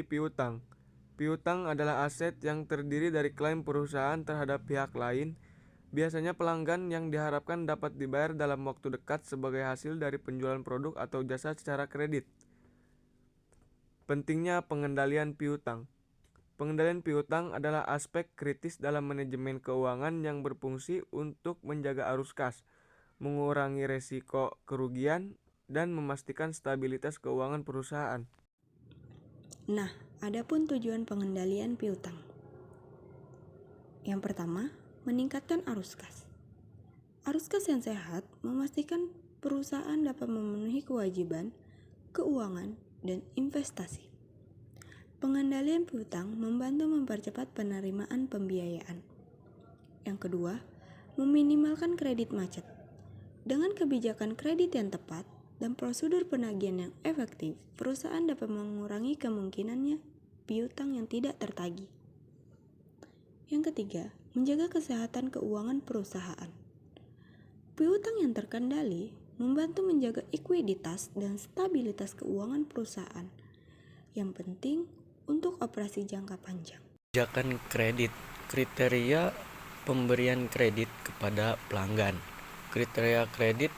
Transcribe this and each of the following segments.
piutang. Piutang adalah aset yang terdiri dari klaim perusahaan terhadap pihak lain, biasanya pelanggan yang diharapkan dapat dibayar dalam waktu dekat sebagai hasil dari penjualan produk atau jasa secara kredit. Pentingnya pengendalian piutang. Pengendalian piutang adalah aspek kritis dalam manajemen keuangan yang berfungsi untuk menjaga arus kas, mengurangi resiko kerugian, dan memastikan stabilitas keuangan perusahaan. Nah, adapun tujuan pengendalian piutang. Yang pertama, meningkatkan arus kas. Arus kas yang sehat memastikan perusahaan dapat memenuhi kewajiban, keuangan, dan investasi. Pengendalian piutang membantu mempercepat penerimaan pembiayaan. Yang kedua, meminimalkan kredit macet. Dengan kebijakan kredit yang tepat dan prosedur penagihan yang efektif, perusahaan dapat mengurangi kemungkinannya piutang yang tidak tertagih. Yang ketiga, menjaga kesehatan keuangan perusahaan. Piutang yang terkendali membantu menjaga ekuiditas dan stabilitas keuangan perusahaan yang penting untuk operasi jangka panjang. Kebijakan kredit, kriteria pemberian kredit kepada pelanggan. Kriteria kredit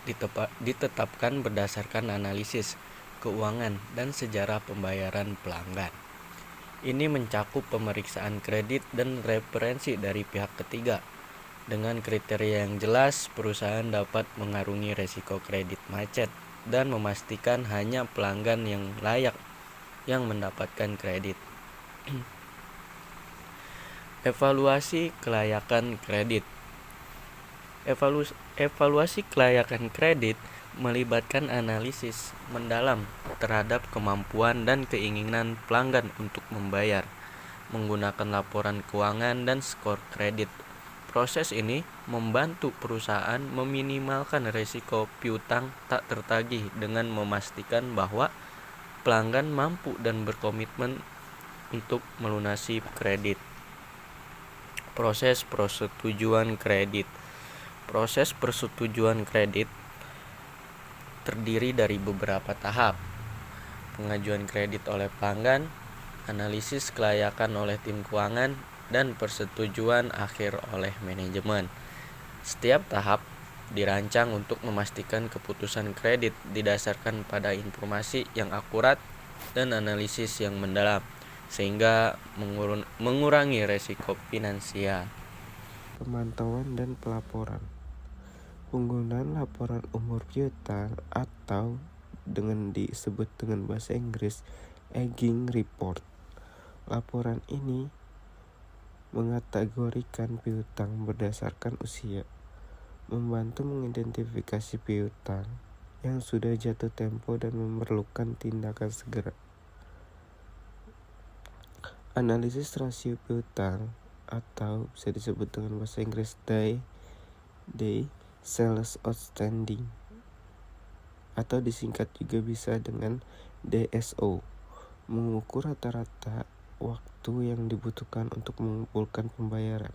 ditetapkan berdasarkan analisis keuangan dan sejarah pembayaran pelanggan. Ini mencakup pemeriksaan kredit dan referensi dari pihak ketiga. Dengan kriteria yang jelas, perusahaan dapat mengarungi resiko kredit macet dan memastikan hanya pelanggan yang layak yang mendapatkan kredit. Evaluasi kelayakan kredit. Evaluasi kelayakan kredit melibatkan analisis mendalam terhadap kemampuan dan keinginan pelanggan untuk membayar, menggunakan laporan keuangan dan skor kredit. Proses ini membantu perusahaan meminimalkan risiko piutang tak tertagih dengan memastikan bahwa pelanggan mampu dan berkomitmen untuk melunasi kredit. Proses persetujuan kredit. Proses persetujuan kredit terdiri dari beberapa tahap. Pengajuan kredit oleh pelanggan, analisis kelayakan oleh tim keuangan, dan persetujuan akhir oleh manajemen. Setiap tahap dirancang untuk memastikan keputusan kredit didasarkan pada informasi yang akurat dan analisis yang mendalam, sehingga mengurangi risiko finansial. Pemantauan dan pelaporan. Penggunaan laporan umur piutang atau dengan disebut dengan bahasa Inggris aging report. Laporan ini mengategorikan piutang berdasarkan usia, membantu mengidentifikasi piutang yang sudah jatuh tempo dan memerlukan tindakan segera. Analisis rasio piutang atau bisa disebut dengan bahasa Inggris day sales outstanding atau disingkat juga bisa dengan DSO, mengukur rata-rata waktu yang dibutuhkan untuk mengumpulkan pembayaran.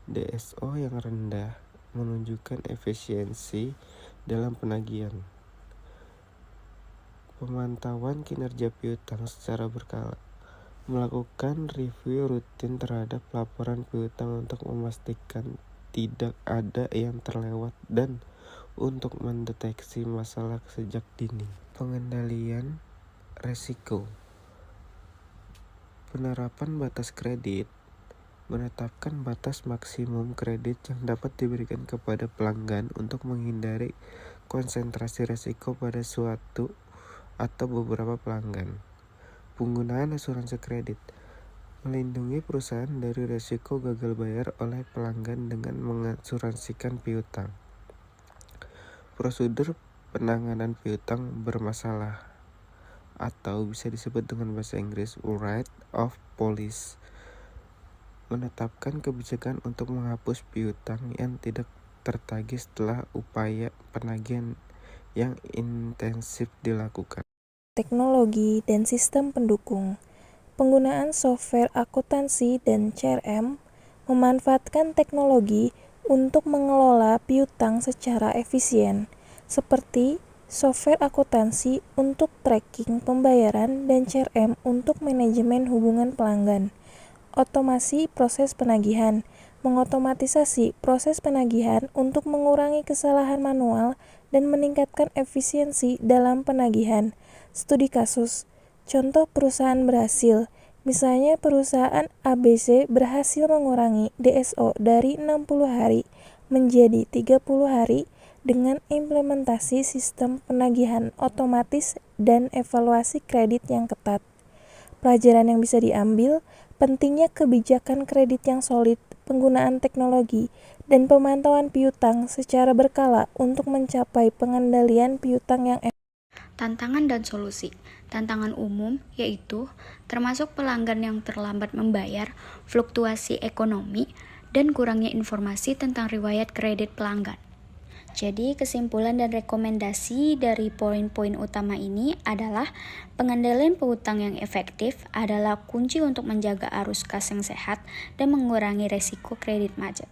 DSO yang rendah menunjukkan efisiensi dalam penagihan. Pemantauan kinerja piutang secara berkala. Melakukan review rutin terhadap laporan piutang untuk memastikan tidak ada yang terlewat dan untuk mendeteksi masalah sejak dini. Pengendalian resiko. Penerapan batas kredit. Menetapkan batas maksimum kredit yang dapat diberikan kepada pelanggan untuk menghindari konsentrasi risiko pada suatu atau beberapa pelanggan. Penggunaan asuransi kredit. Melindungi perusahaan dari risiko gagal bayar oleh pelanggan dengan mengasuransikan piutang. Prosedur penanganan piutang bermasalah atau bisa disebut dengan bahasa Inggris right of policy. Menetapkan kebijakan untuk menghapus piutang yang tidak tertagih setelah upaya penagihan yang intensif dilakukan. Teknologi dan sistem pendukung. Penggunaan software akuntansi dan CRM memanfaatkan teknologi untuk mengelola piutang secara efisien, seperti software akuntansi untuk tracking pembayaran, dan CRM untuk manajemen hubungan pelanggan. Otomasi proses penagihan, mengotomatisasi proses penagihan untuk mengurangi kesalahan manual dan meningkatkan efisiensi dalam penagihan. Studi kasus, contoh perusahaan berhasil, misalnya perusahaan ABC berhasil mengurangi DSO dari 60 hari menjadi 30 hari dengan implementasi sistem penagihan otomatis dan evaluasi kredit yang ketat. Pelajaran yang bisa diambil, pentingnya kebijakan kredit yang solid, penggunaan teknologi, dan pemantauan piutang secara berkala untuk mencapai pengendalian piutang yang efektif. Tantangan dan solusi. Tantangan umum yaitu termasuk pelanggan yang terlambat membayar, fluktuasi ekonomi, dan kurangnya informasi tentang riwayat kredit pelanggan. Jadi kesimpulan dan rekomendasi dari poin-poin utama ini adalah pengendalian piutang yang efektif adalah kunci untuk menjaga arus kas yang sehat dan mengurangi resiko kredit macet.